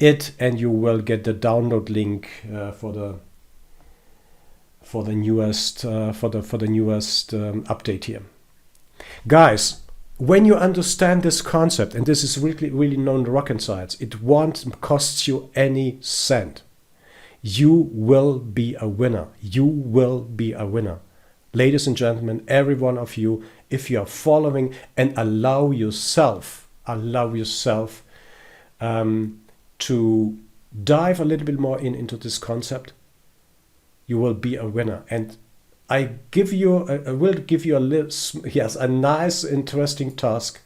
it, and you will get the download link for the newest update here. Guys, when you understand this concept, and this is really known rocket science, it won't cost you any cent. You will be a winner. You will be a winner. Ladies and gentlemen, every one of you, if you are following and allow yourself to dive a little bit more into this concept, you will be a winner. And I will give you a nice, interesting task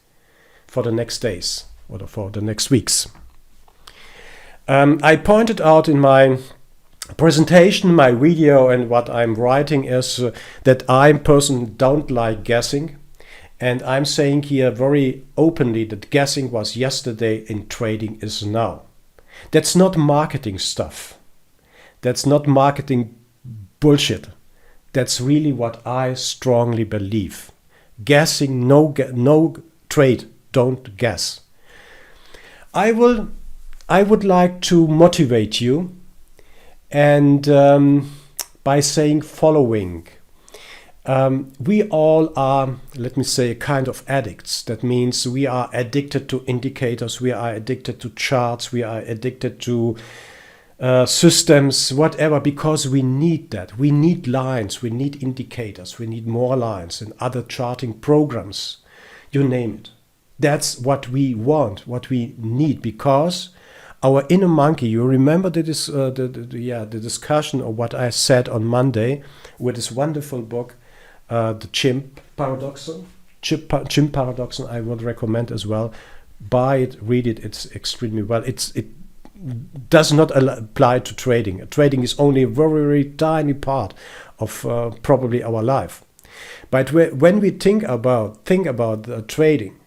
for the next days or for the next weeks. I pointed out in my presentation, my video, and what I'm writing is that I personally don't like guessing. And I'm saying here very openly that guessing was yesterday and trading is now. That's not marketing stuff. That's not marketing bullshit. That's really what I strongly believe. Guessing, no trade, don't guess. I would like to motivate you, and by saying following. We all are, let me say, kind of addicts. That means we are addicted to indicators, we are addicted to charts, we are addicted to systems, whatever, because we need that. We need lines, we need indicators, we need more lines and other charting programs, you name it. That's what we want, what we need, because our inner monkey, you remember the discussion of what I said on Monday with this wonderful book, The Chimp Paradoxon. Chimp Paradoxon, I would recommend as well. Buy it, read it, it's extremely well. It does not apply to trading. Trading is only a very, very tiny part of probably our life. But when we think about trading,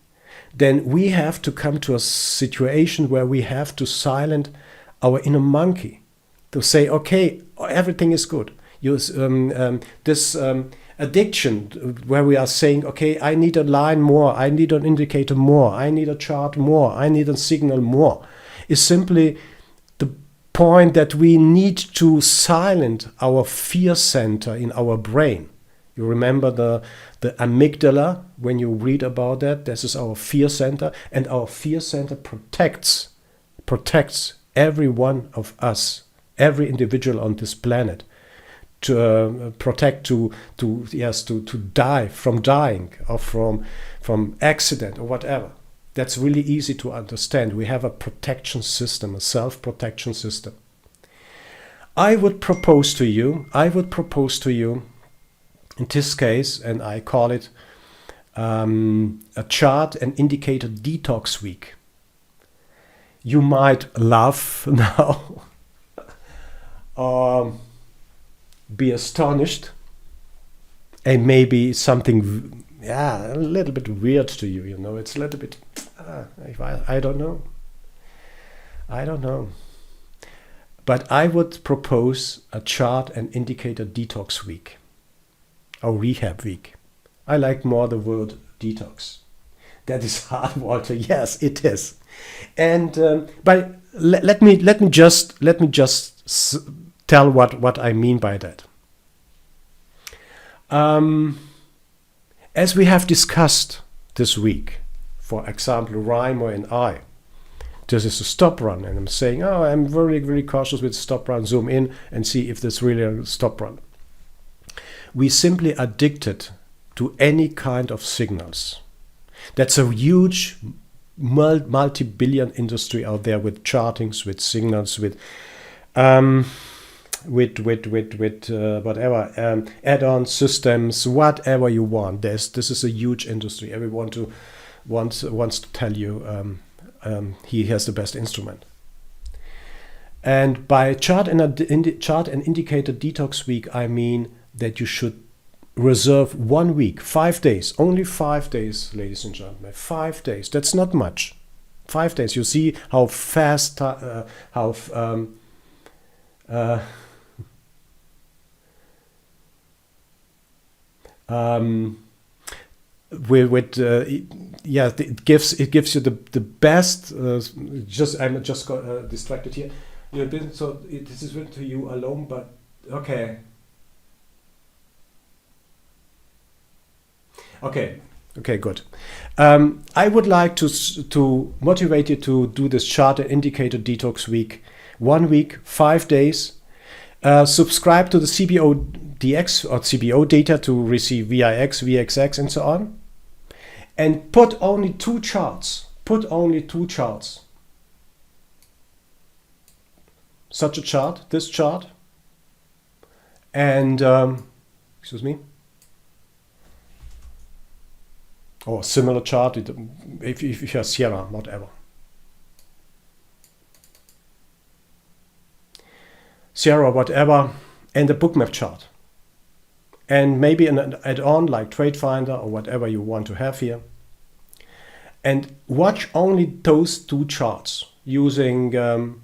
then we have to come to a situation where we have to silence our inner monkey to say, okay, everything is good. This addiction where we are saying, okay, I need a line more, I need an indicator more, I need a chart more, I need a signal more, is simply the point that we need to silence our fear center in our brain. You remember the amygdala, when you read about that, this is our fear center, and our fear center protects every one of us, every individual on this planet, to protect to die from dying or from accident or whatever. That's really easy to understand. We have a protection system, a self-protection system. I would propose to you in this case, and I call it a chart and indicator detox week. You might laugh now or be astonished, and maybe something a little bit weird to you, it's a little bit I don't know, but I would propose a chart and indicator detox week. Or rehab week. I like more the word detox. That is hard, Walter. Yes, it is. And but let me just tell what I mean by that. As we have discussed this week, for example, Raimo and I, this is a stop run, and I'm saying, I'm very, very cautious with stop run. Zoom in and see if this really a stop run. We simply addicted to any kind of signals. That's a huge multi-billion industry out there with chartings, with signals, with whatever add-on systems, whatever you want. This is a huge industry. Everyone wants to tell you he has the best instrument. And by chart and indicator detox week, I mean that you should reserve 1 week, 5 days, only 5 days, ladies and gentlemen, 5 days. That's not much. 5 days. You see how fast, yeah, it gives you the best. I'm just got distracted here. This is written to you alone, but okay. Okay, good. I would like to motivate you to do this chart and indicator detox week. 1 week, 5 days. Subscribe to the CBO DX or CBO data to receive VIX, VXX, and so on. And put only 2 charts. Put only 2 charts. Such a chart, this chart, and excuse me. Or similar chart, if you have Sierra, whatever. Sierra, whatever, and a bookmap chart. And maybe an add-on like TradeFinder or whatever you want to have here. And watch only those 2 charts using the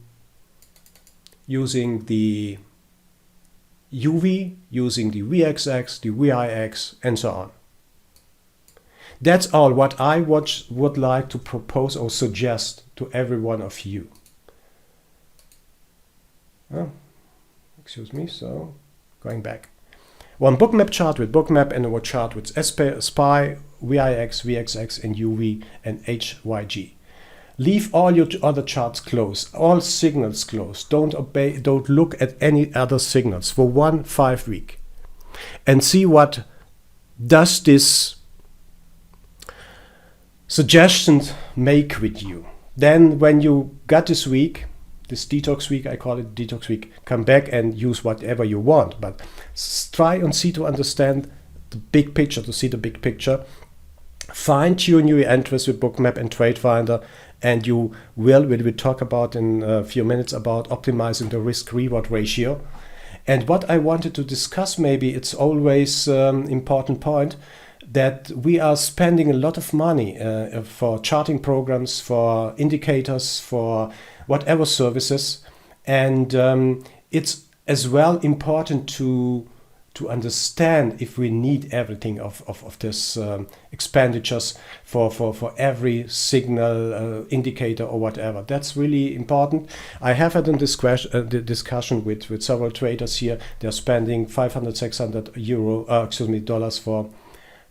UV, using the VXX, the VIX, and so on. That's all what I would like to propose or suggest to every one of you. Oh, excuse me, so going back. 1 bookmap chart with bookmap and a chart with SPY, VIX, VXX, and UV and HYG. Leave all your other charts closed, all signals closed. Don't look at any other signals for 1 5 week, and see what does this suggestions make with you. Then when you got this week, this detox week, I call it detox week, come back and use whatever you want, but try and see to understand the big picture, to see the big picture. Fine tune your entries with bookmap and TradeFinder, and you we'll talk about in a few minutes about optimizing the risk-reward ratio. And what I wanted to discuss, maybe it's always important point, that we are spending a lot of money for charting programs, for indicators, for whatever services, and it's as well important to understand if we need everything of this expenditures for every signal indicator or whatever. That's really important. I have had a discussion with several traders here. They're spending 500, 600 dollars for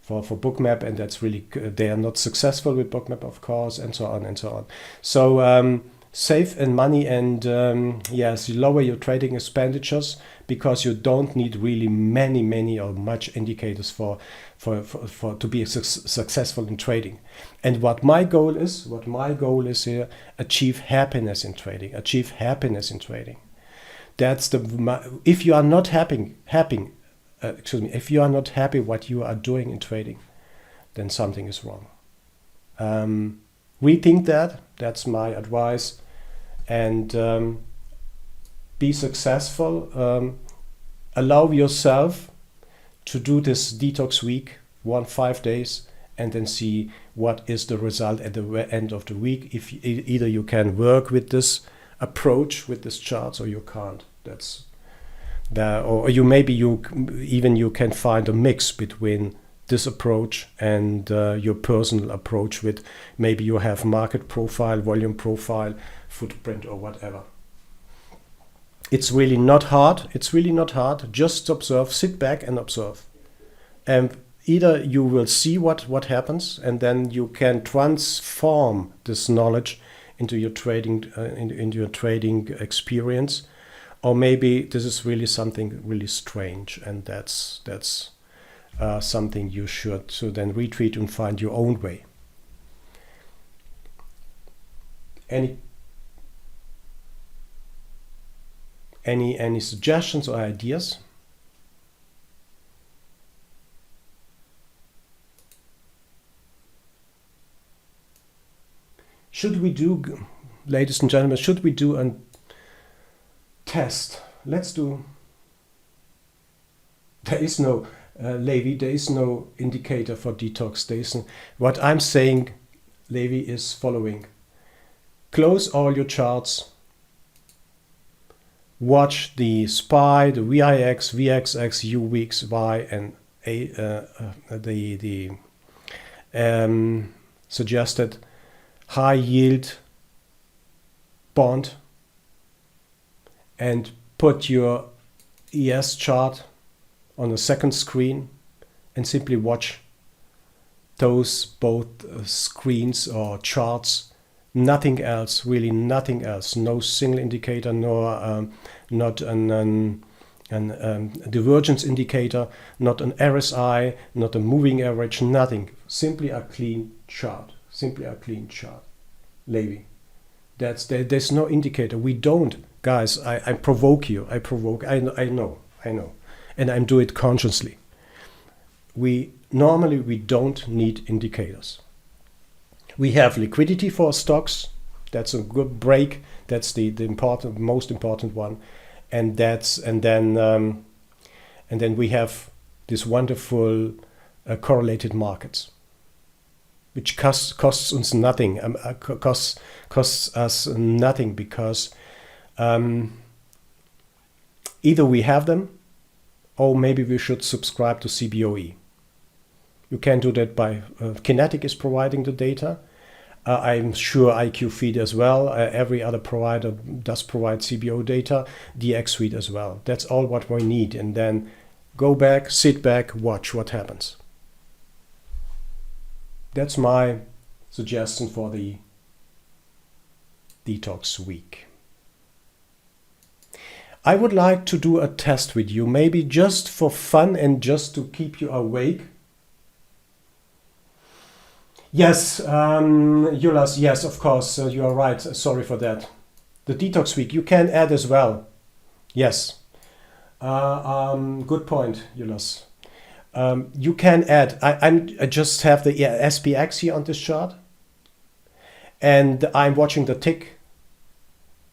bookmap, and that's really they are not successful with bookmap, of course, and so on and so on. So save in money, and yes, you lower your trading expenditures, because you don't need really many or much indicators for to be successful in trading. And what my goal is here: achieve happiness in trading. Achieve happiness in trading. That's if you are not if you are not happy what you are doing in trading, then something is wrong. Rethink that. That's my advice. And be successful. Allow yourself to do this detox week, 5 days, and then see what is the result at the end of the week. If either you can work with this approach, with this charts, or you can't. That's or you can find a mix between this approach and your personal approach, with maybe you have market profile, volume profile, footprint, or whatever. It's really not hard. Just observe, sit back and observe. And either you will see what happens, and then you can transform this knowledge into your trading experience. Or maybe this is really something really strange, and that's something you should then retreat and find your own way. Any suggestions or ideas? Should we do, ladies and gentlemen, a test? Let's do. There is no Levi. There is no indicator for detox. What I'm saying, Levi, is following. Close all your charts. Watch the SPY, the VIX, VXX, UVXY, and the suggested high yield bond and put your ES chart on the second screen and simply watch those both screens or charts. Nothing else, really nothing else. No single indicator, nor not an divergence indicator, not an RSI, not a moving average, nothing. Simply a clean chart. Simply a clean chart. Levy. There's no indicator. We don't, guys. I provoke you. I know. And I do it consciously. Normally we don't need indicators. We have liquidity for stocks. That's a good break. That's the most important one. And then we have this wonderful correlated markets, which costs us nothing. Costs us nothing because either we have them, or maybe we should subscribe to CBOE. You can do that by Kinetic is providing the data. I'm sure IQ Feed as well. Every other provider does provide CBO data, DX Suite as well. That's all what we need. And then go back, sit back, watch what happens. That's my suggestion for the detox week. I would like to do a test with you, maybe just for fun and just to keep you awake. Yes, Julas, yes, of course, you are right. Sorry for that. The detox week, you can add as well. Yes. Good point, Julas. You can add. I just have the SPX here on this chart. And I'm watching the tick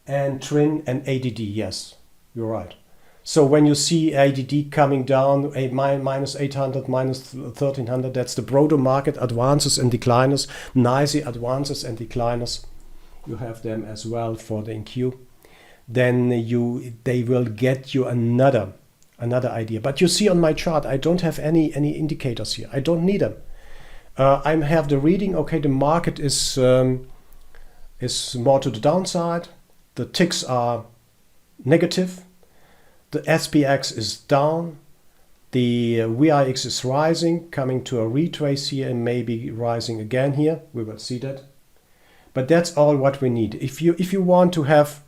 and TRIN and ADD. Yes, you're right. So when you see ADD coming down, minus 800, minus 1300, that's the broader market advances and decliners, NYSE advances and decliners. You have them as well for the NQ. Then they will get you another idea. But you see on my chart, I don't have any indicators here. I don't need them. I have the reading. Okay, the market is more to the downside. The ticks are negative. The SPX is down, the VIX is rising, coming to a retrace here and maybe rising again here. We will see that. But that's all what we need. If you want to have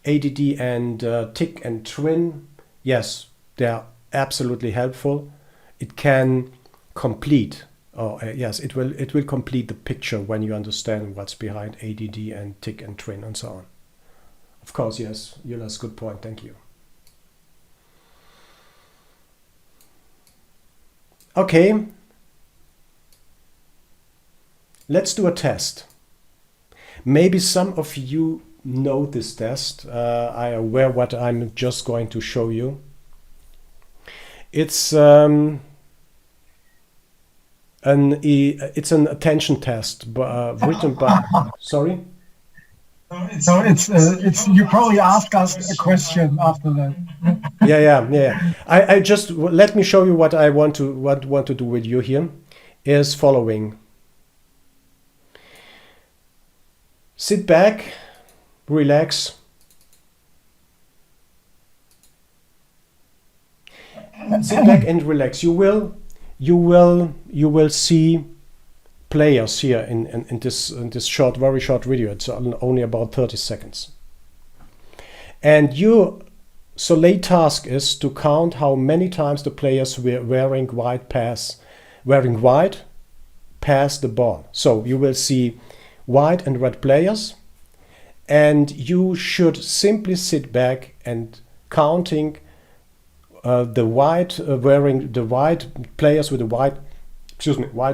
ADD and tick and TRIN, yes, they are absolutely helpful. It can complete, yes, it will complete the picture when you understand what's behind ADD and tick and TRIN and so on. Of course, yes, Julas, good point. Thank you. Okay, let's do a test. Maybe some of you know this test. I am aware what I'm just going to show you. It's an attention test written by. Sorry. So it's you probably ask us a question after that. Yeah. I just let me show you what I want to do with you here is following. Sit back, relax. Sit back and relax. You will see players here in this short, very short video. It's only about 30 seconds. And your solely task is to count how many times the players were wearing white pass the ball. So you will see white and red players, and you should simply sit back and counting the white wearing the white players with the white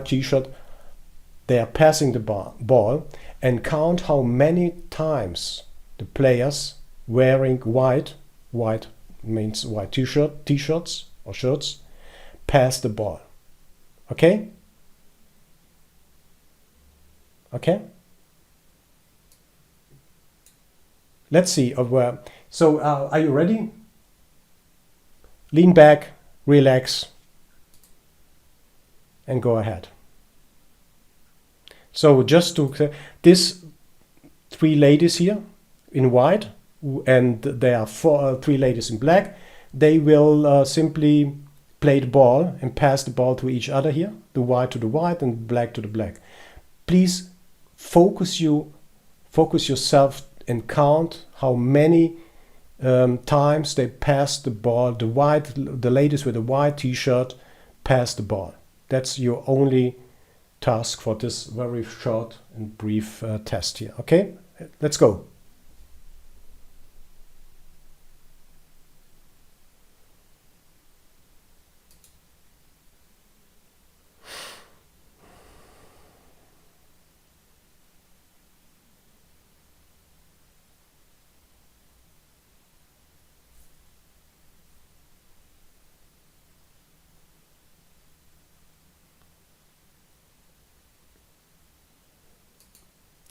t-shirt. They are passing the ball, and count how many times the players wearing white means white t-shirts or shirts pass the ball. Okay? Let's see. So are you ready? Lean back, relax, and go ahead. So just to this 3 ladies here in white, and there are 3 ladies in black. They will simply play the ball and pass the ball to each other here, the white to the white and black to the black. Please focus yourself and count how many times they pass the ball. The ladies with the white t-shirt pass the ball. That's your only task for this very short and brief test here. Okay, let's go.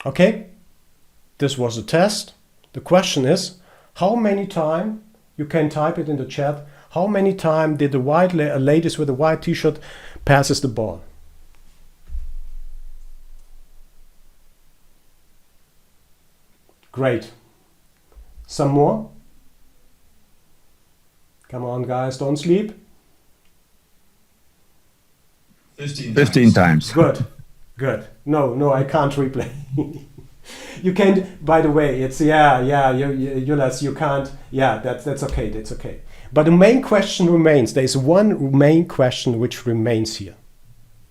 Okay, this was a test. The question is, how many times, you can type it in the chat, how many times did the white ladies with the white t-shirt passes the ball? Great. Some more? Come on guys, don't sleep. 15 times. Good. Good. No, I can't replay. You can. By the way, it's Jonas, you can't. Yeah, that's okay. That's okay. But the main question remains. There is one main question which remains here.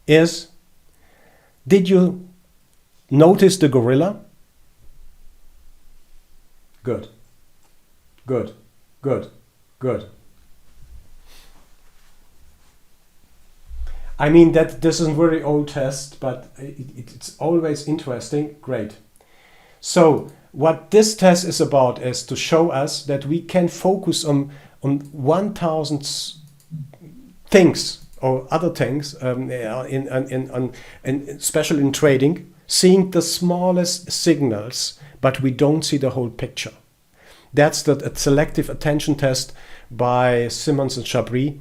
Did you notice the gorilla? Good. Good. Good. Good. I mean that this is a very old test, but it's always interesting. Great. So what this test is about is to show us that we can focus on 1,000 things or other things, especially in trading, seeing the smallest signals, but we don't see the whole picture. That's the selective attention test by Simmons and Chabris.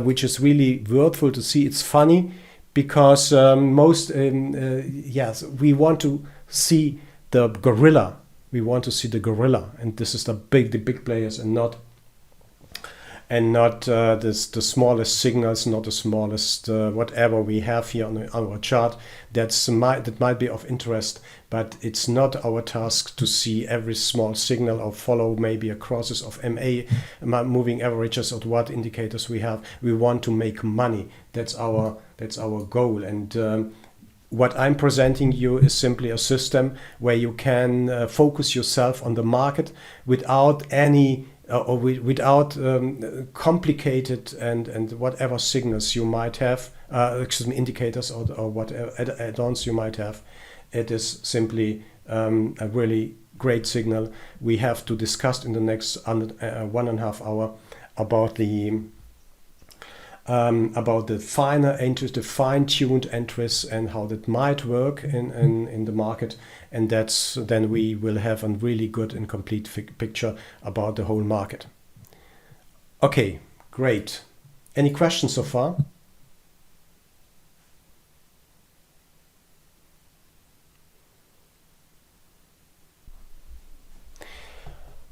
Which is really worthwhile to see. It's funny because we want to see the gorilla. We want to see the gorilla, and this is the big players, and not the smallest signals, not the smallest whatever we have here on our chart. That might be of interest, but it's not our task to see every small signal or follow maybe a crosses of MA, moving averages, or what indicators we have. We want to make money. That's our goal. And what I'm presenting you is simply a system where you can focus yourself on the market without any without complicated and whatever signals you might have, indicators or whatever add-ons you might have. It is simply a really great signal. We have to discuss in the next 1.5 hours about the finer entries, the fine-tuned entries, and how that might work in the market. And then we will have a really good and complete picture about the whole market. Okay, great. Any questions so far?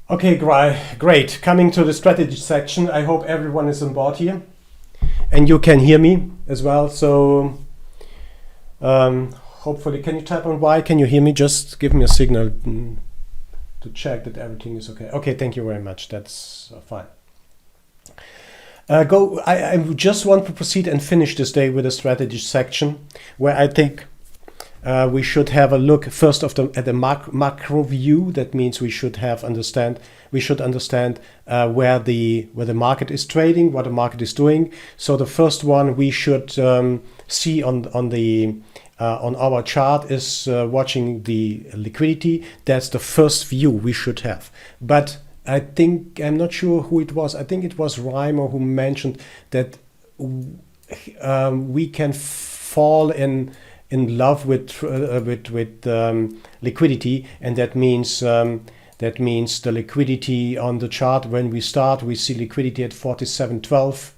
Okay, great. Coming to the strategy section, I hope everyone is on board here. And you can hear me as well, so hopefully, can you type on Y? Can you hear me? Just give me a signal to check that everything is okay. Okay, thank you very much. That's fine. I just want to proceed and finish this day with a strategy section, where I think we should have a look first at the macro view. That means we should understand where the market is trading, what the market is doing. So the first one we should see on our chart is watching the liquidity. That's the first view we should have. But I'm not sure who it was. I think it was Reimer who mentioned that we can fall in love with liquidity, and that means the liquidity on the chart. When we start, we see liquidity at 47.12,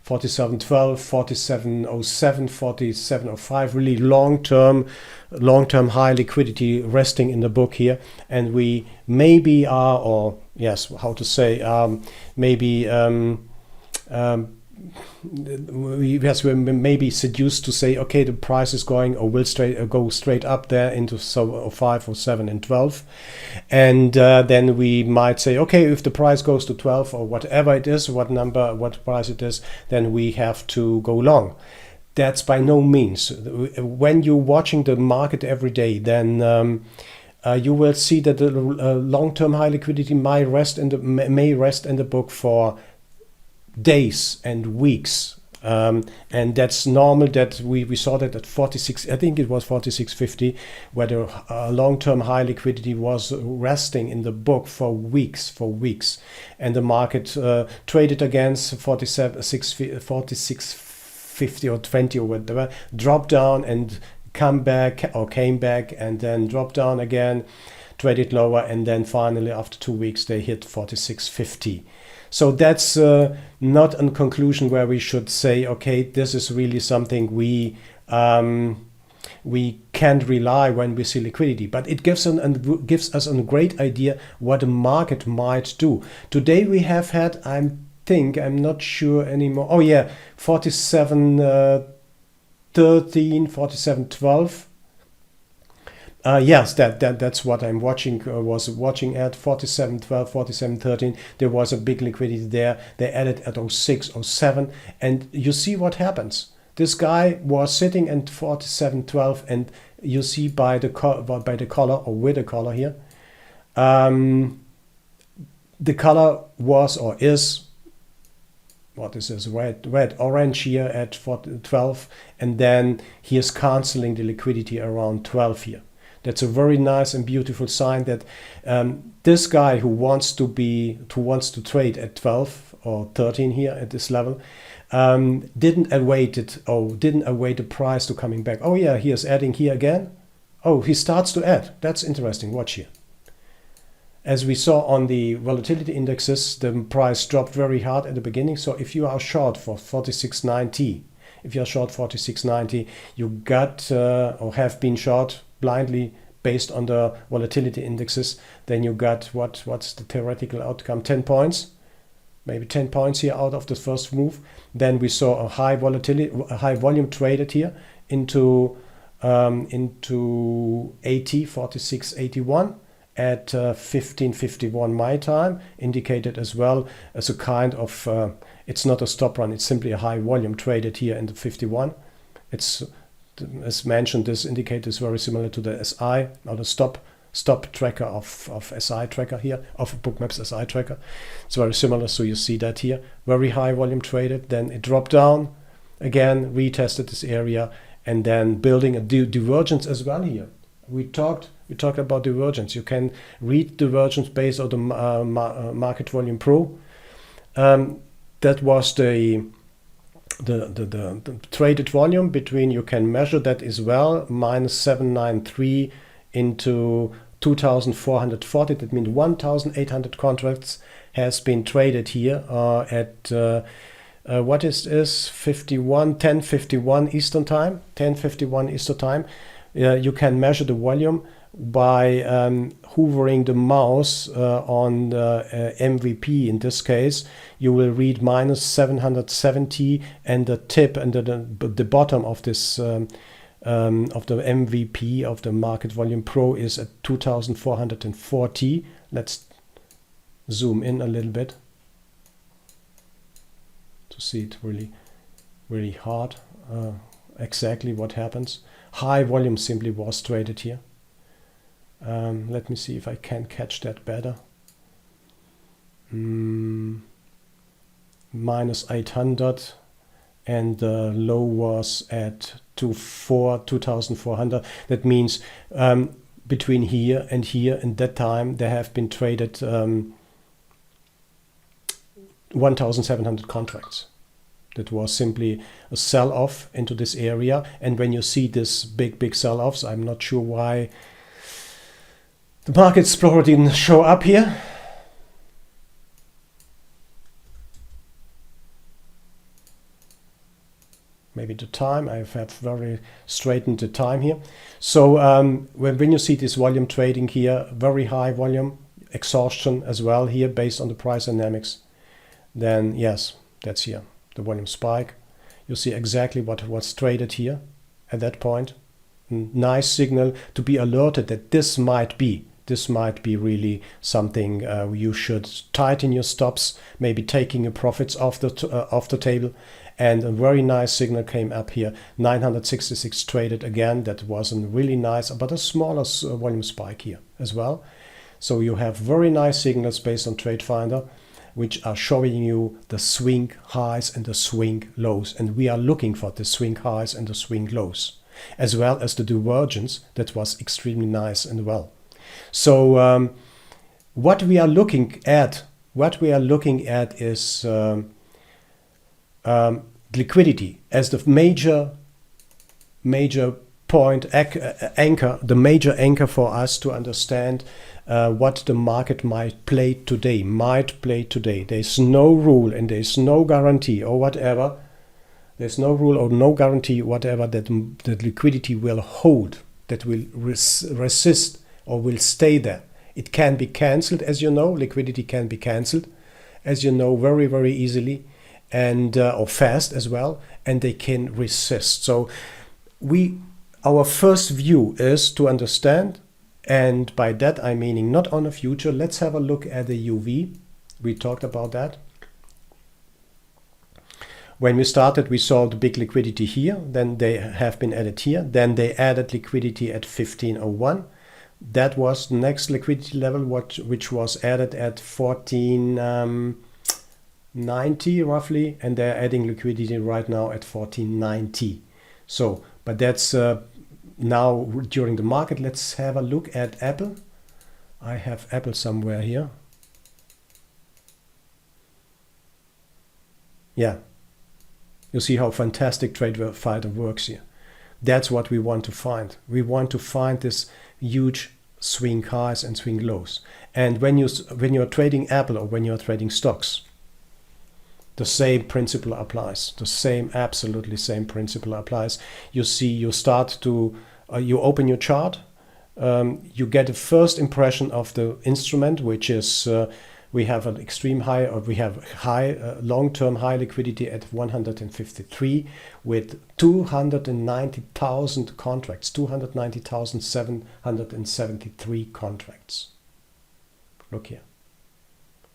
47.12, 47.07, 47.05, really long-term high liquidity resting in the book here, and we maybe are, or yes, how to say, maybe we're maybe seduced to say, okay, the price is going or will go straight up there into 5 or 7 and 12, and then we might say, okay, if the price goes to 12 or whatever it is, what price it is, then we have to go long. That's by no means. When you're watching the market every day, then you will see that the long-term high liquidity may rest in the book for days and weeks, and that's normal. That we saw that at 46, I think it was 46.50, where the long-term high liquidity was resting in the book for weeks, and the market traded against 46.50 or 20 or whatever, dropped down and came back, and then dropped down again, traded lower, and then finally after 2 weeks they hit 46.50. So that's not a conclusion where we should say, okay, this is really something we can't rely when we see liquidity, but it gives us a great idea what the market might do. Today we have had, I'm not sure anymore. Oh yeah, 47.13, 47.12. Yes, that's what I'm watching. Was watching at 47.12, 47.13. There was a big liquidity there. They added at 06, 07, and you see what happens. This guy was sitting at 47.12, and you see by the color or with the color here, the color was or is. What is this? Red, orange here at 12, and then he is canceling the liquidity around 12 here. That's a very nice and beautiful sign that this guy who wants to trade at 12 or 13 here at this level didn't await the price to coming back. Oh yeah, he is adding here again. Oh, he starts to add. That's interesting. Watch here. As we saw on the volatility indexes, the price dropped very hard at the beginning. So if you are short for 46.90, you got or have been short blindly based on the volatility indexes, then you got what's the theoretical outcome? 10 points, maybe 10 points here out of the first move. Then we saw a high volume traded here into 46.81 at 15.51 my time, indicated as well as a kind of it's not a stop run, it's simply a high volume traded here in the 51. It's, as mentioned, this indicator is very similar to the SI or the stop tracker of SI tracker here, of Bookmap's SI tracker. It's very similar, so you see that here, very high volume traded, then it dropped down again, retested this area, and then building a divergence as well here. We talked about divergence. You can read divergence based on the Market Volume Pro. That was the traded volume between, you can measure that as well, minus 793 into 2,440. That means 1,800 contracts has been traded here at what is 10:51 Eastern time. 10:51 Eastern time. You can measure the volume by hovering the mouse on the MVP. In this case, you will read minus 770, and the tip and the bottom of this of the MVP of the Market Volume Pro is at 2,440. Let's zoom in a little bit to see it really hard exactly what happens. High volume simply was traded here. Let me see if I can catch that better. Minus 800, and the low was at 2,400. That means between here and that time there have been traded 1,700 contracts. That was simply a sell-off into this area. And when you see this big sell-offs, I'm not sure why the Market Explorer didn't show up here. maybe the time. I have very straightened the time here. So when you see this volume trading here, very high volume, exhaustion as well here based on the price dynamics, then yes, that's here, the volume spike. You see exactly what was traded here at that point. Nice signal to be alerted that this might be really something you should tighten your stops, maybe taking your profits off the table. And a very nice signal came up here, 966 traded again. That was a really nice, but a smaller volume spike here as well. So you have very nice signals based on TradeFinder, which are showing you the swing highs and the swing lows. And we are looking for the swing highs and the swing lows, as well as the divergence that was extremely nice and well. So what we are looking at is liquidity as the major point anchor, the major anchor for us to understand what the market might play today. There's no rule and there's no guarantee or whatever. There's no rule or no guarantee whatever that liquidity will hold, that will resist or will stay there. It can be cancelled, as you know. Liquidity can be cancelled, as you know, very, very easily, and or fast as well, and they can resist. So our first view is to understand, and by that I'm meaning not on the future. Let's have a look at the UV. We talked about that. When we started, we saw the big liquidity here, then they have been added here, then they added liquidity at 1501. That was the next liquidity level, which was added at 1490 roughly, and they're adding liquidity right now at 1490. So, but that's now during the market. Let's have a look at Apple. I have Apple somewhere here. Yeah. You see how fantastic TradeFinder works here. That's what we want to find. We want to find this huge swing highs and swing lows. And when you're trading Apple or when you're trading stocks, the same principle applies. Absolutely same principle applies. You see, you start to, you open your chart, you get a first impression of the instrument, which is we have an extreme high, or we have high long-term high liquidity at 153 with 290,000 contracts, 290,773 contracts. Look here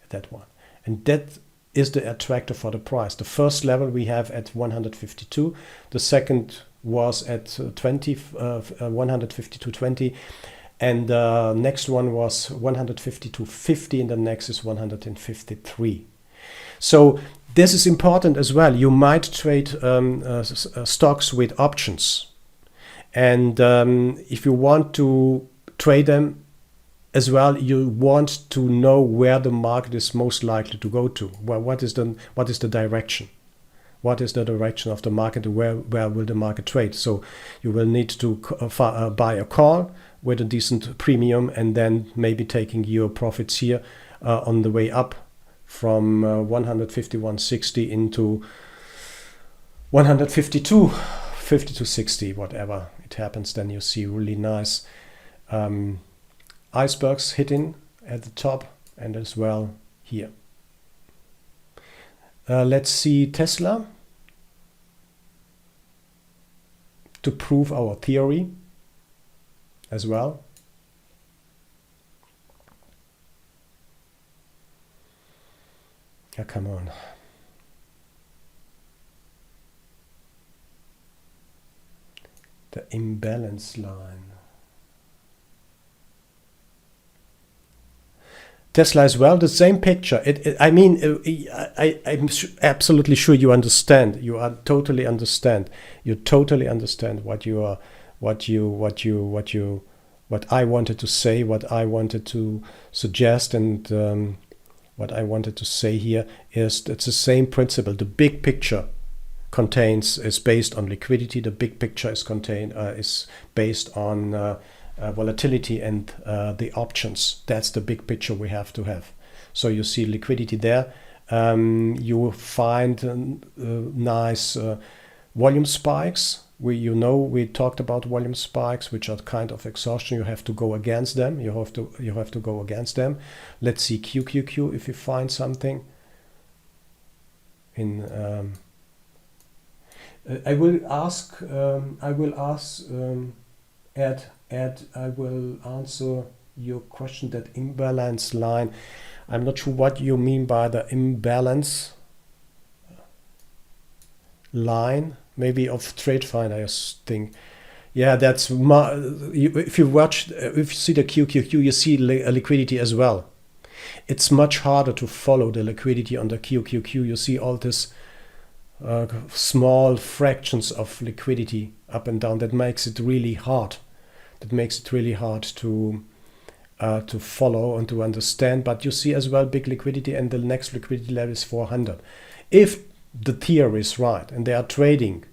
at that one. And that is the attractor for the price. The first level we have at 152. The second was at 152.20. And the next one was 152.50, and the next is 153. So this is important as well. You might trade stocks with options. And if you want to trade them as well, you want to know where the market is most likely to go to. Well, what is the direction? What is the direction of the market? Where will the market trade? So you will need to buy a call with a decent premium, and then maybe taking your profits here on the way up from 151.60 into 152, 50 to 60, whatever it happens. Then you see really nice icebergs hitting at the top and as well here. Let's see Tesla to prove our theory as well. Yeah, come on. The imbalance line. Tesla as well, the same picture. I'm absolutely sure you understand. You are totally understand. You totally understand what I wanted to say, what I wanted to suggest, and what I wanted to say here is it's the same principle. The big picture is based on liquidity. The big picture is based on volatility and the options. That's the big picture we have to have. So you see liquidity there. You find nice volume spikes. We talked about volume spikes, which are kind of exhaustion. You have to go against them. You have to go against them. Let's see QQQ if you find something. I will ask Ed. I will answer your question. That imbalance line. I'm not sure what you mean by the imbalance line. Maybe of TradeFinder thing. Yeah, that's if you see the QQQ, you see liquidity as well. It's much harder to follow the liquidity on the QQQ. You see all this small fractions of liquidity up and down. That makes it really hard. To follow and to understand. But you see as well big liquidity, and the next liquidity level is 400. If the theory is right and they are trading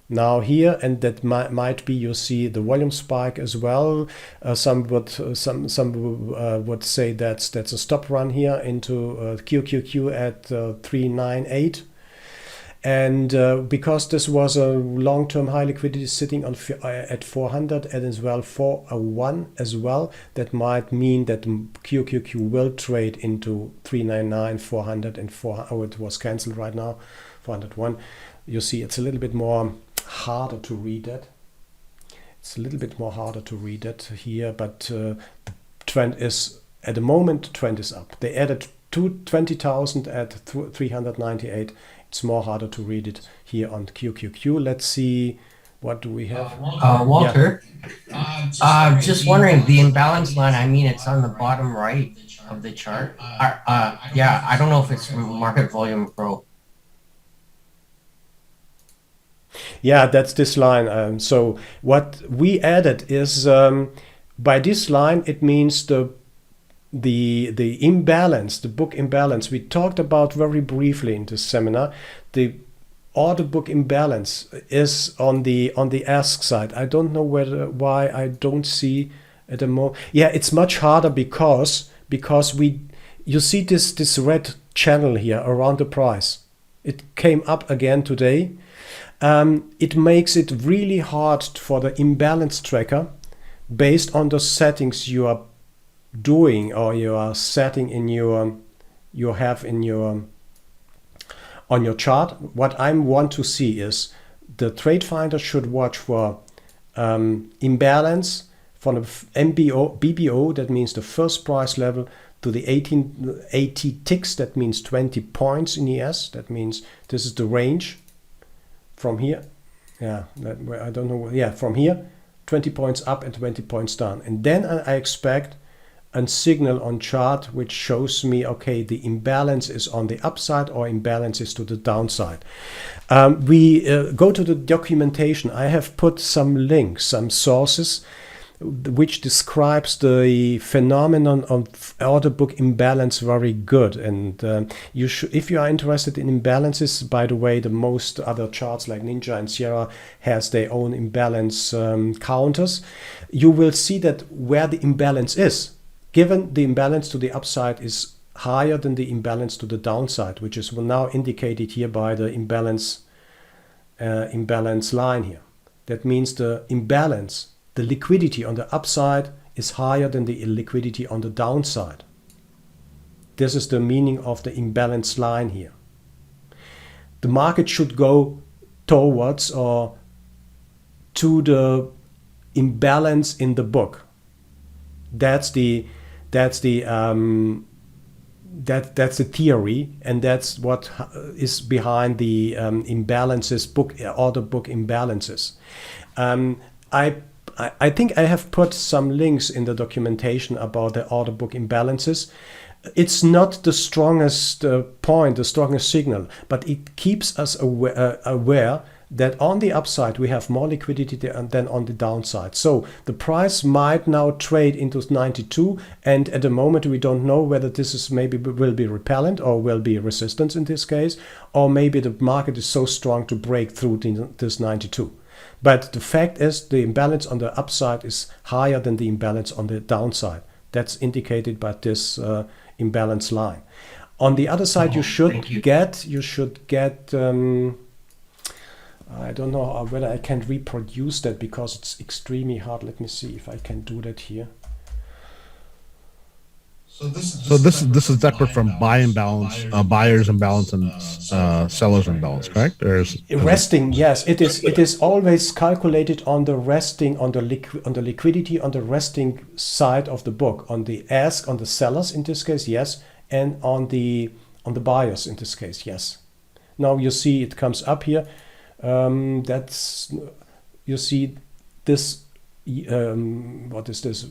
now here, and that might be, you see the volume spike as well. Some would say that's a stop run here into QQQ at 398. And because this was a long-term high liquidity sitting on at 400 and as well 401 as well, that might mean that QQQ will trade into 399, 400 and 400. Oh, it was cancelled right now, 401. You see, it's a little bit more harder to read it. It's a little bit more harder to read it here, but the trend is, at the moment, the trend is up. They added 20,000 at 398. It's more harder to read it here on QQQ. Let's see, what do we have? Walter, just wondering, the imbalance line, I mean, it's on the bottom right of the chart. Yeah, I don't know if it's market volume growth. Yeah, that's this line. So what we added is, by this line, it means the imbalance, the book imbalance. We talked about very briefly in this seminar. The order book imbalance is on the ask side. I don't know why I don't see at the moment. Yeah, it's much harder because you see this red channel here around the price. It came up again today. It makes it really hard for the imbalance tracker, based on the settings you are doing or you are setting in on your chart. What I want to see is the TradeFinder should watch for imbalance from the BBO, that means the first price level, to the 1880 ticks, that means 20 points in ES. That means this is the range from here. Yeah, I don't know. Yeah, from here, 20 points up and 20 points down. And then I expect a signal on chart which shows me, okay, the imbalance is on the upside or imbalance is to the downside. We go to the documentation. I have put some links, some sources which describes the phenomenon of order book imbalance very good. And if you are interested in imbalances, by the way, the most other charts like Ninja and Sierra has their own imbalance counters. You will see that where the imbalance is, given the imbalance to the upside is higher than the imbalance to the downside, which is now indicated here by the imbalance line here. That means the imbalance, the liquidity on the upside is higher than the liquidity on the downside. This is the meaning of the imbalance line here. The market should go towards or to the imbalance in the book. That's the theory, and that's what is behind the imbalances, order book imbalances. I think I have put some links in the documentation about the order book imbalances. It's not the strongest point, the strongest signal, but it keeps us aware that on the upside we have more liquidity than on the downside. So the price might now trade into 92, and at the moment we don't know whether this is maybe will be repellent or will be resistance in this case, or maybe the market is so strong to break through this 92. But the fact is the imbalance on the upside is higher than the imbalance on the downside. That's indicated by this imbalance line. On the other side, you should get I don't know whether I can reproduce that because it's extremely hard. Let me see if I can do that here. So this is separate from buy imbalance, buyers imbalance, and sellers imbalance, correct? Or resting, yes, it is. It is always calculated on the resting, on the liquidity, on the resting side of the book, on the ask, on the sellers in this case, yes, and on the buyers in this case, yes. Now you see it comes up here. That's, you see this. What is this?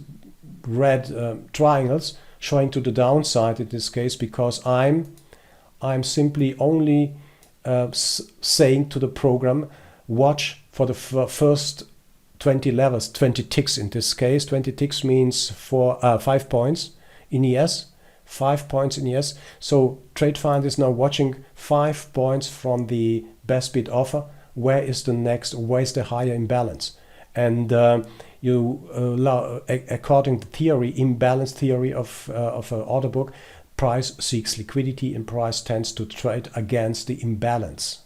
Red triangles showing to the downside in this case, because I'm simply only saying to the program, watch for the first 20 levels, 20 ticks in this case. 20 ticks means 5 points in ES, 5 points in ES. So TradeFinder is now watching 5 points from the best bid offer. Where is the next? Where is the higher imbalance? And according to theory, imbalance theory of an order book, price seeks liquidity and price tends to trade against the imbalance.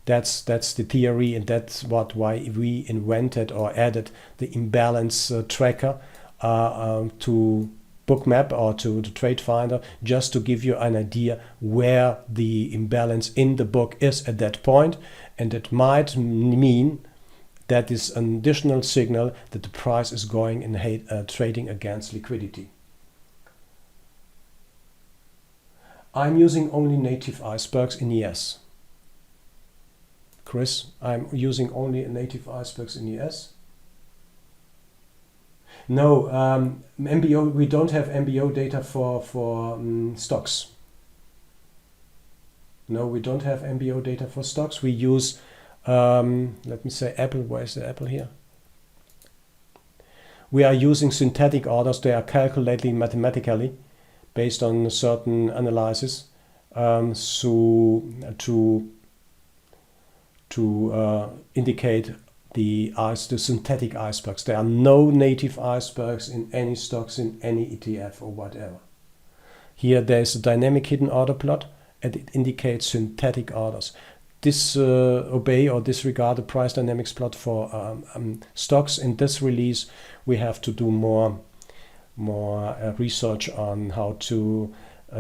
That's the theory, and that's why we invented or added the imbalance tracker to Bookmap or to the TradeFinder, just to give you an idea where the imbalance in the book is at that point, and it might mean that is an additional signal that the price is going in trading against liquidity. I'm using only native icebergs in ES. Chris, I'm using only native icebergs in ES. No, MBO, we don't have MBO data for stocks. No, we don't have MBO data for stocks. We use let me say Apple. Where is the Apple here? We are using synthetic orders. They are calculated mathematically based on a certain analysis to indicate the synthetic icebergs. There are no native icebergs in any stocks in any ETF or whatever. Here there is a dynamic hidden order plot, and it indicates synthetic orders. Disobey or disregard the price dynamics plot for stocks. In this release, we have to do more research on how to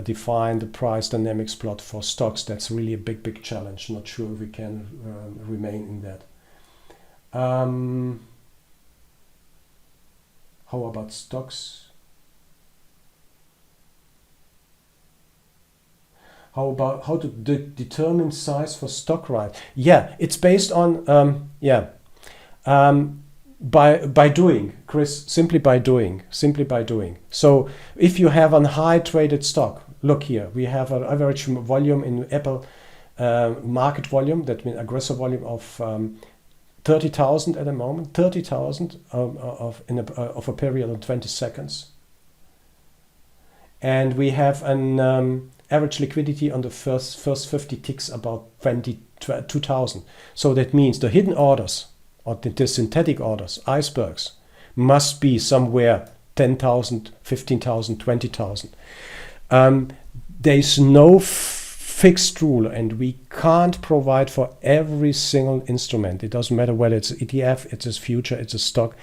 define the price dynamics plot for stocks. That's really a big challenge. Not sure if we can remain in that. How about stocks? How about how to determine size for stock right? Yeah, it's based on by doing, Chris, simply by doing. So if you have a high traded stock, look here, we have an average volume in Apple market volume, that means aggressor volume of 30,000 at the moment, 30,000 of a period of 20 seconds, and we have an average liquidity on the first 50 ticks about 22,000. So that means the hidden orders or the synthetic orders, icebergs, must be somewhere 10,000, 15,000, 20,000. There is no fixed rule, and we can't provide for every single instrument. It doesn't matter whether it's an ETF, it's a future, it's a stock,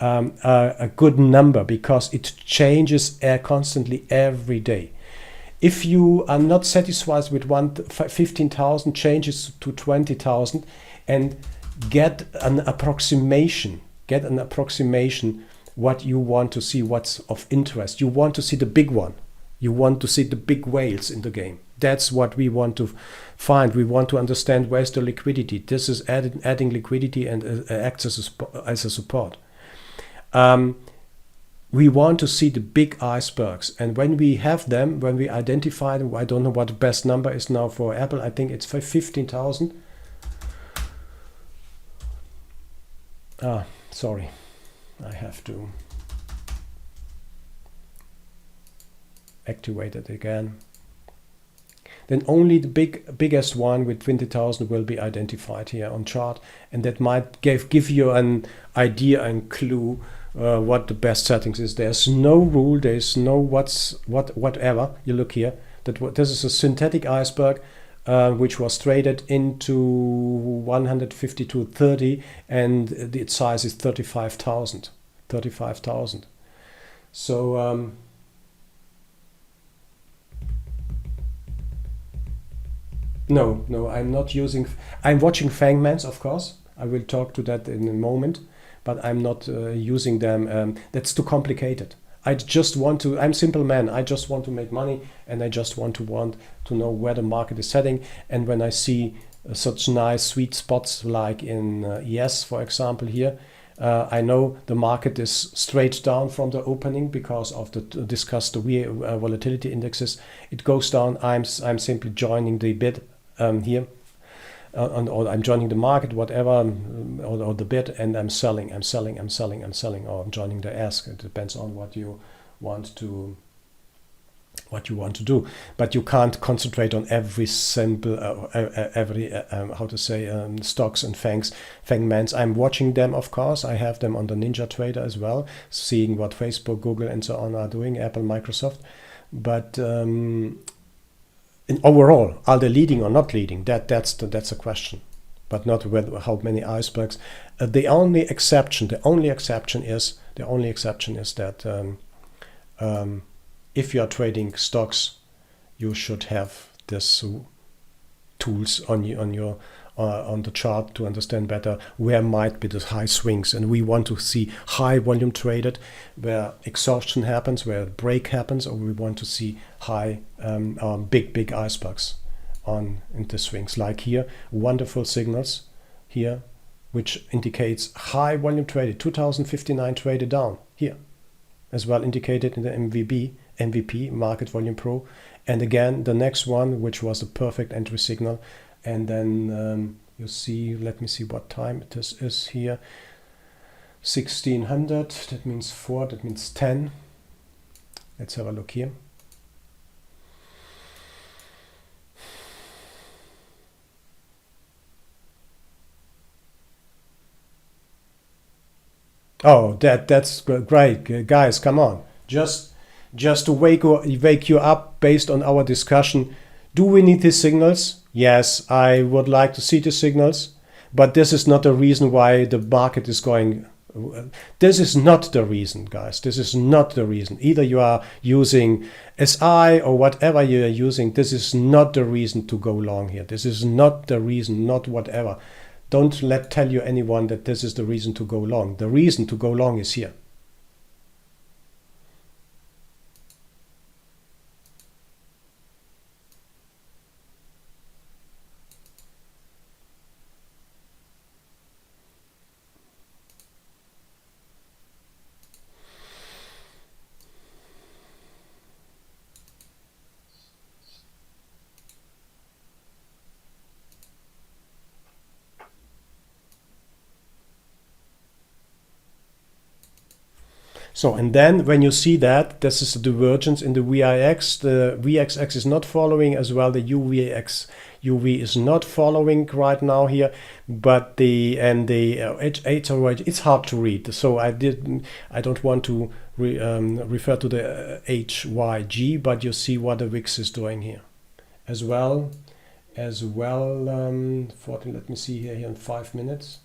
a good number, because it changes constantly every day. If you are not satisfied with 15,000, changes to 20,000, and get an approximation what you want to see, what's of interest. You want to see the big one. You want to see the big whales in the game. That's what we want to find. We want to understand where's the liquidity. This is adding liquidity and acts as a support. We want to see the big icebergs, and when we have them, when we identify them, I don't know what the best number is now for Apple. I think it's for 15,000. Sorry, I have to activate it again. Then only the biggest one with 20,000 will be identified here on chart, and that might give you an idea and clue what the best settings is. There's no rule, there's no whatever. You look here, this is a synthetic iceberg which was traded into 152.30, and its size is 35,000. 35,000. So no, I'm not using. I'm watching Fangmans, of course. I will talk to that in a moment, but I'm not using them. That's too complicated. I just want to. I'm simple man. I just want to make money, and I just want to know where the market is heading. And when I see such nice sweet spots like in ES, for example, here, I know the market is straight down from the opening because of the discussed volatility indexes. It goes down. I'm simply joining the bid here. Or I'm joining the market, whatever, or the bid, and I'm selling, or I'm joining the ask. It depends on what you want to do. But you can't concentrate on every simple, stocks and Fangmans. I'm watching them, of course. I have them on the Ninja Trader as well, seeing what Facebook, Google, and so on are doing, Apple, Microsoft. But overall, are they leading or not leading? That's a question, but not how many icebergs. The only exception is that if you are trading stocks, you should have this tools on the chart to understand better where might be the high swings, and we want to see high volume traded where exhaustion happens, where a break happens, or we want to see high big icebergs in the swings, like here. Wonderful signals here which indicates high volume traded, 2059 traded down here, as well indicated in the MVP Market Volume Pro, and again the next one, which was a perfect entry signal. And then you see, let me see what time this is here. 1600, that means 4, that means 10. Let's have a look here. Oh, that's great, guys, come on. Just to wake you up based on our discussion. Do we need these signals? Yes, I would like to see the signals, but this is not the reason why the market is going. This is not the reason, guys. This is not the reason. Either you are using SI or whatever you are using. This is not the reason to go long here. This is not the reason, not whatever. Don't tell you anyone that this is the reason to go long. The reason to go long is here. So, and then when you see that, this is the divergence in the VIX. The VXX is not following as well. The UV is not following right now here, but the H8, it's hard to read. So I don't want to refer to the HYG, but you see what the VIX is doing here as well. 14. Let me see here in 5 minutes.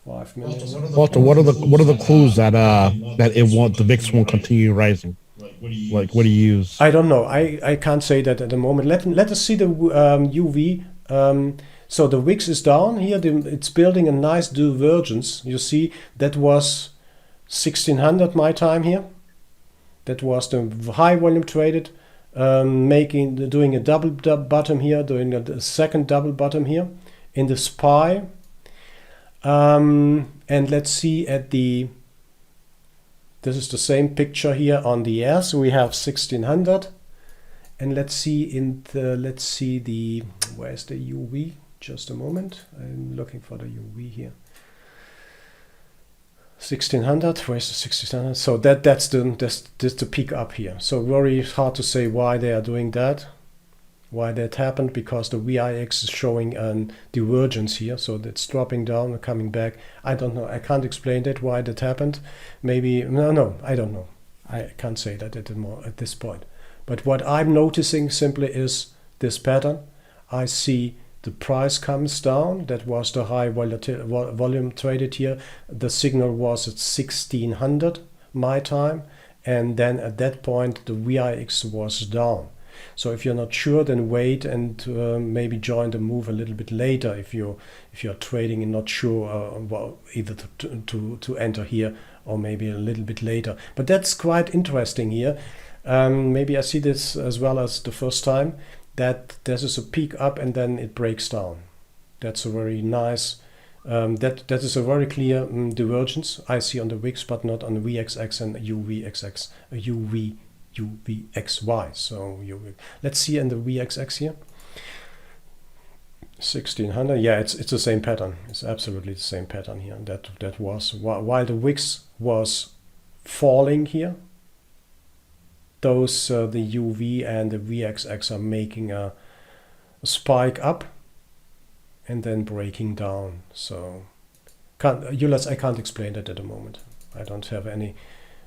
5 minutes. Walter, what are the clues that the VIX won't continue rising? Like, what do you use? I don't know. I can't say that at the moment. Let us see the UV. So the VIX is down here. It's building a nice divergence. You see that was 1600 my time here. That was the high volume traded, doing a double bottom here, doing a second double bottom here in the SPY. And let's see this is the same picture here on the S. We have 1600, and let's see where's the UV? Just a moment. I'm looking for the UV here. 1600. Where's the 1600? So that's the peak up here. So very hard to say why they are doing that. Why that happened, because the VIX is showing a divergence here, so that's dropping down and coming back. I don't know. I can't explain that why that happened. Maybe no, I don't know. I can't say that at this point. But what I'm noticing simply is this pattern. I see the price comes down. That was the high volume traded here. The signal was at 1600 my time, and then at that point the VIX was down. So if you're not sure, then wait and maybe join the move a little bit later if you're trading and not sure well, either to enter here or maybe a little bit later. But that's quite interesting here. Maybe I see this as well as the first time, that there is a peak up and then it breaks down. That's a very nice, that is a very clear divergence I see on the VIX, but not on the VXX and UVXY. So let's see in the VXX here. 1600. Yeah, it's the same pattern. It's absolutely the same pattern here. That was while the VIX was falling here. Those the UV and the VXX are making a spike up and then breaking down. So I can't explain that at the moment. I don't have any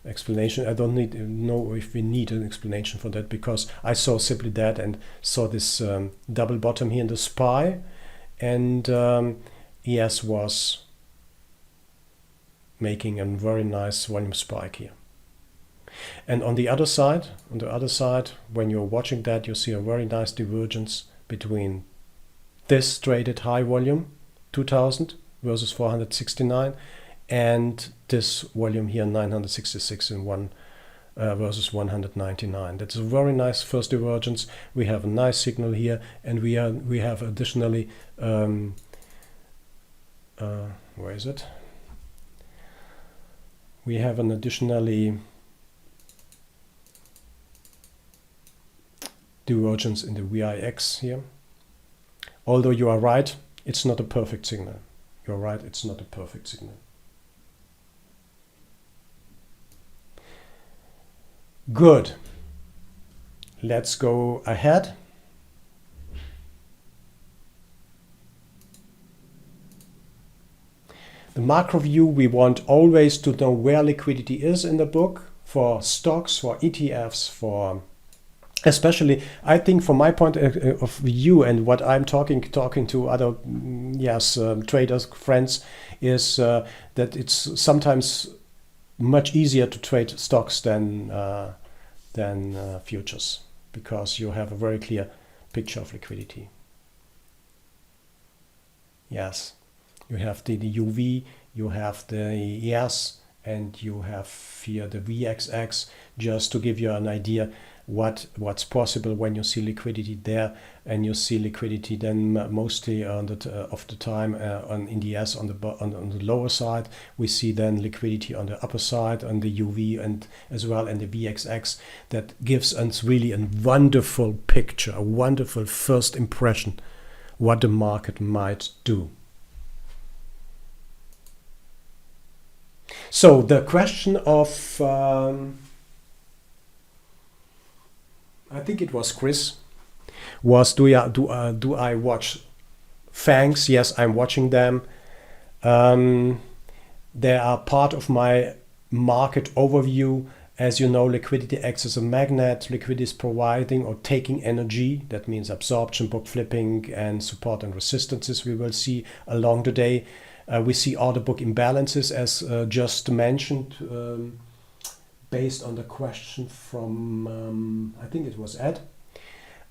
explanation. I don't know if we need an explanation for that, because I saw simply that and saw this double bottom here in the SPY, and ES was making a very nice volume spike here. And on the other side, when you're watching that, you see a very nice divergence between this traded high volume 2000 versus 469 and this volume here 966 in one versus 199. That's a very nice first divergence. We have a nice signal here, and we have additionally where is it? We have an additionally divergence in the VIX here. Although you are right, it's not a perfect signal. You're right, it's not a perfect signal. Good. Let's go ahead. The macro view, we want always to know where liquidity is in the book for stocks, for ETFs, for especially, I think from my point of view and what I'm talking to other traders, friends, is that it's sometimes much easier to trade stocks than futures, because you have a very clear picture of liquidity. Yes, you have the UV, you have the ES, and you have here the VXX, just to give you an idea what's possible when you see liquidity there, and you see liquidity then mostly on of the time in the ES on the lower side. We see then liquidity on the upper side on the UV and as well and the VXX. That gives us really a wonderful picture, a wonderful first impression what the market might do. So the question of I think it was Chris, was do I watch FANGs? Yes, I'm watching them. They are part of my market overview. As you know, liquidity acts as a magnet. Liquidity is providing or taking energy. That means absorption, book flipping, and support and resistances we will see along the day. We see order book imbalances, as just mentioned, based on the question from, I think it was Ed.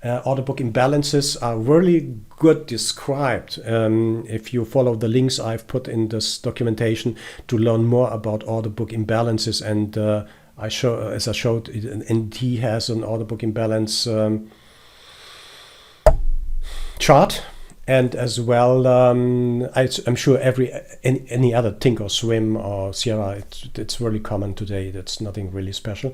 Order book imbalances are really good described if you follow the links I've put in this documentation to learn more about order book imbalances. And as I showed, NT has an order book imbalance chart. And as well, I'm sure any other Thinkorswim or Sierra, it's really common today. That's nothing really special.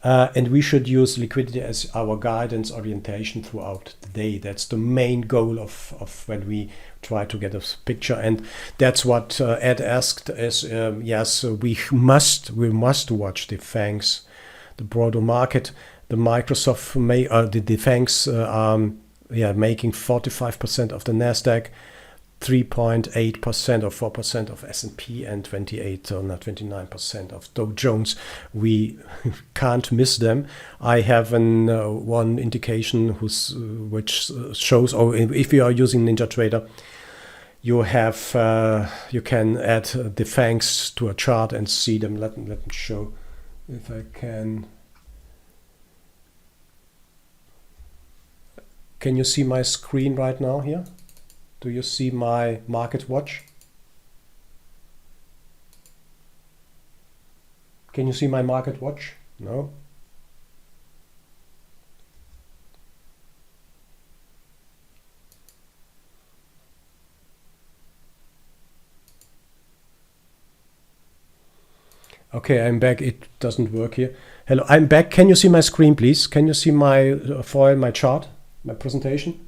And we should use liquidity as our guidance orientation throughout the day. That's the main goal of when we try to get a picture. And that's what Ed asked is, yes, we must watch the FANGs, the broader market. The Microsoft, the FANGs making 45% of the NASDAQ. 3.8% or 4% of S&P and 28 or not 29% of Dow Jones. We can't miss them. I have one indication which shows, or if you are using NinjaTrader, you have you can add the FANGs to a chart and see them. Let me show if I can. Can you see my screen right now here? Do you see my market watch? Can you see my market watch? No? Okay, I'm back. It doesn't work here. Hello, I'm back. Can you see my screen, please? Can you see my foil, my chart, my presentation?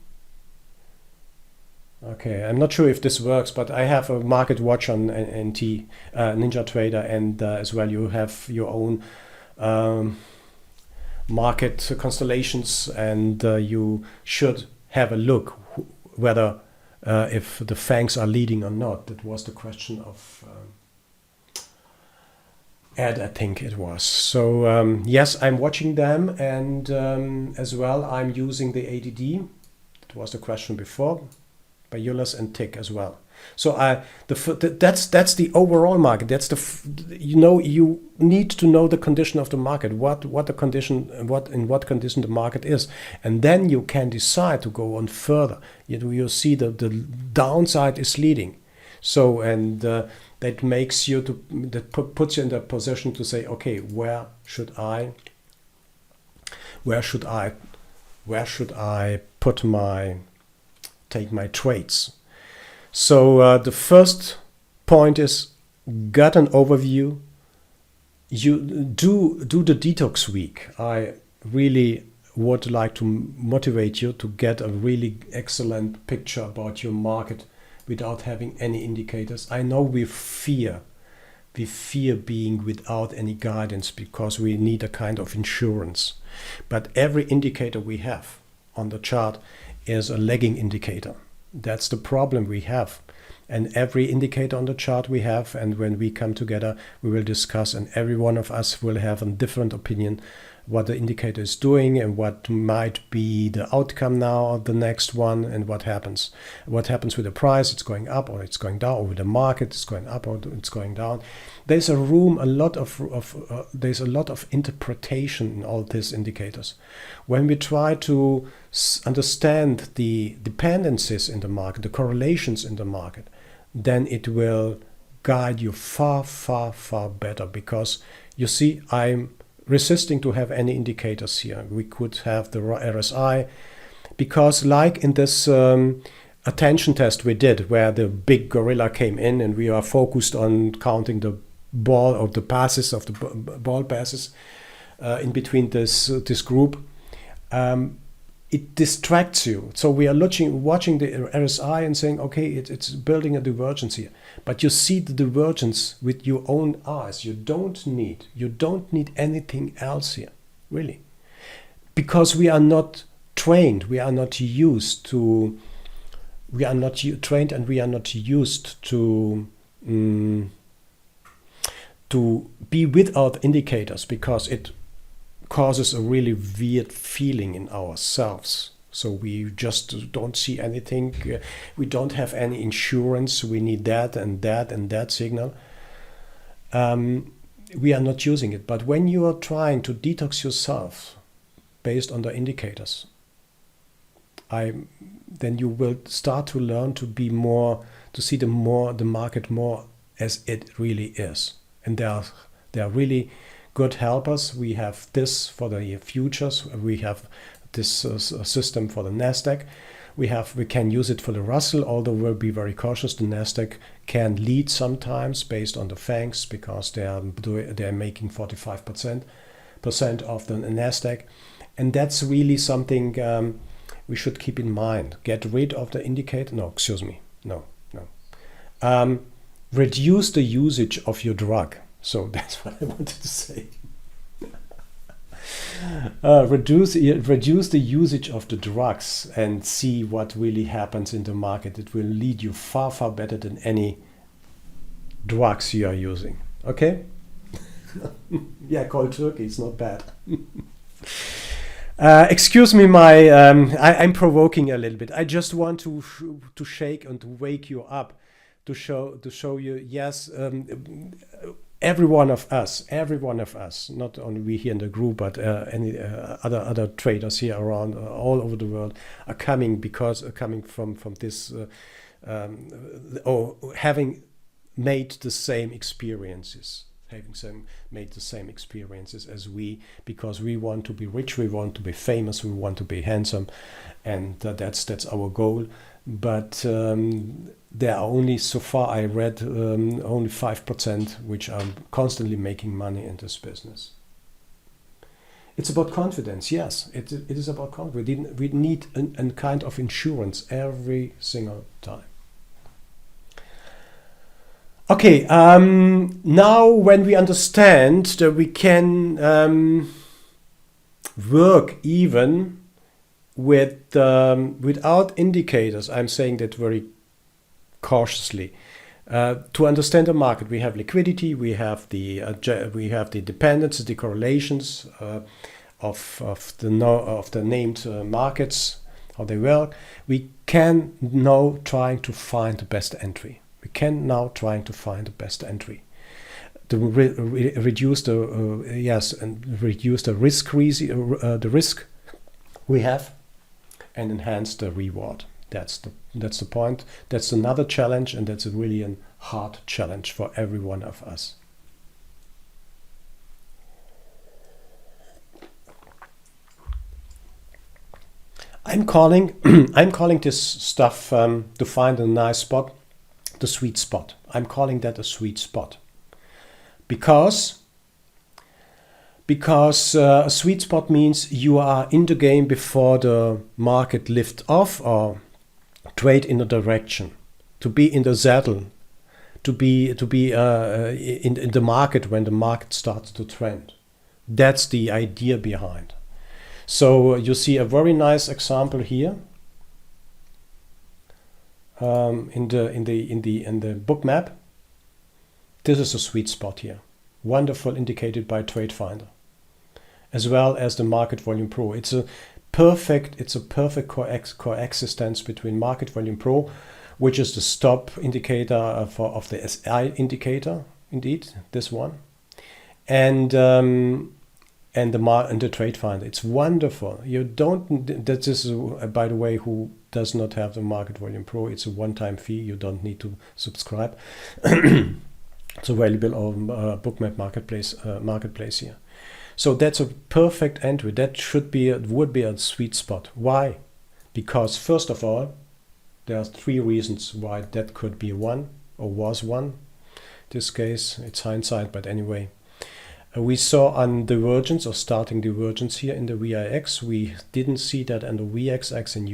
Okay, I'm not sure if this works, but I have a market watch on NT, NinjaTrader, and as well you have your own market constellations, and you should have a look whether if the FANGs are leading or not. That was the question of Ed, I think it was. So yes, I'm watching them, and as well I'm using the ADD. That was the question before. By Eulers and Tick as well. So that's the overall market. That's you need to know the condition of the market, what the condition, in what condition the market is, and then you can decide to go on further. You see the downside is leading. So that makes you puts you in the position to say, okay, where should I take my trades? So the first point is get an overview. You do the detox week. I really would like to motivate you to get a really excellent picture about your market without having any indicators. I know we fear being without any guidance because we need a kind of insurance. But every indicator we have on the chart is a lagging indicator. That's the problem we have. And every indicator on the chart we have, and when we come together, we will discuss, and every one of us will have a different opinion what the indicator is doing and what might be the outcome now of the next one, and what happens with the price. It's going up or it's going down, or with the market it's going up or it's going down. There's a lot of interpretation in all these indicators. When we try to understand the dependencies in the market, the correlations in the market, then it will guide you far better, because you see, I'm resisting to have any indicators here. We could have the RSI, because like in this attention test we did, where the big gorilla came in and we are focused on counting the ball of the passes of the ball passes in between this group, it distracts you. So we are watching the RSI and saying, okay, it's building a divergence here, but you see the divergence with your own eyes. You don't need anything else here, really, because we are not trained. We are not trained, and we are not used to be without indicators, because it causes a really weird feeling in ourselves. So we just don't see anything. We don't have any insurance. We need that and that and that signal. We are not using it. But when you are trying to detox yourself based on the indicators, then you will start to learn to see the market more as it really is. And there are really good helpers. We have this for the futures. We have this system for the Nasdaq. We can use it for the Russell, although we'll be very cautious. The Nasdaq can lead sometimes based on the FANGs, because they are making 45% of the Nasdaq, and that's really something we should keep in mind. Get rid of the indicator. No, excuse me. No. Reduce the usage of your drug. So that's what I wanted to say. reduce the usage of the drugs and see what really happens in the market. It will lead you far, far better than any drugs you are using. Okay? Yeah, cold turkey is not bad. Excuse me, I'm provoking a little bit. I just want to shake and to wake you up, to show you, yes, every one of us, not only we here in the group, but any other traders here around all over the world are coming from this, or having made the same experiences. Made the same experiences as we, because we want to be rich, we want to be famous, we want to be handsome, and that's our goal. But there are only, so far I read, only 5% which are constantly making money in this business. It's about confidence, yes. It is about confidence. We need a kind of insurance every single time. Okay, now when we understand that we can work even with without indicators, I'm saying that very cautiously. To understand the market, we have liquidity, we have the dependencies, the correlations of the named markets, how they work. We can now trying to find the best entry. To reduce the reduce the risk we have, and enhance the reward. That's the point. That's another challenge, and that's really a hard challenge for every one of us. I'm calling this stuff to find a nice spot, the sweet spot. I'm calling that a sweet spot because a sweet spot means you are in the game before the market lifts off or trade in a direction, to be in the saddle, to be in the market when the market starts to trend. That's the idea behind. So you see a very nice example here in the book map. This is a sweet spot here, wonderful, indicated by TradeFinder, as well as the Market Volume Pro. It's a perfect coexistence between Market Volume Pro, which is the stop indicator of the SI indicator, indeed this one, and the TradeFinder. It's wonderful. You don't. That is, by the way, who does not have the Market Volume Pro. It's a one-time fee. You don't need to subscribe. It's available on Bookmap marketplace here. So that's a perfect entry. That would be a sweet spot. Why? Because first of all, there are 3 reasons why that could be one or was one. In this case, it's hindsight, but anyway. We saw a divergence or starting divergence here in the VIX. We didn't see that in the VXX in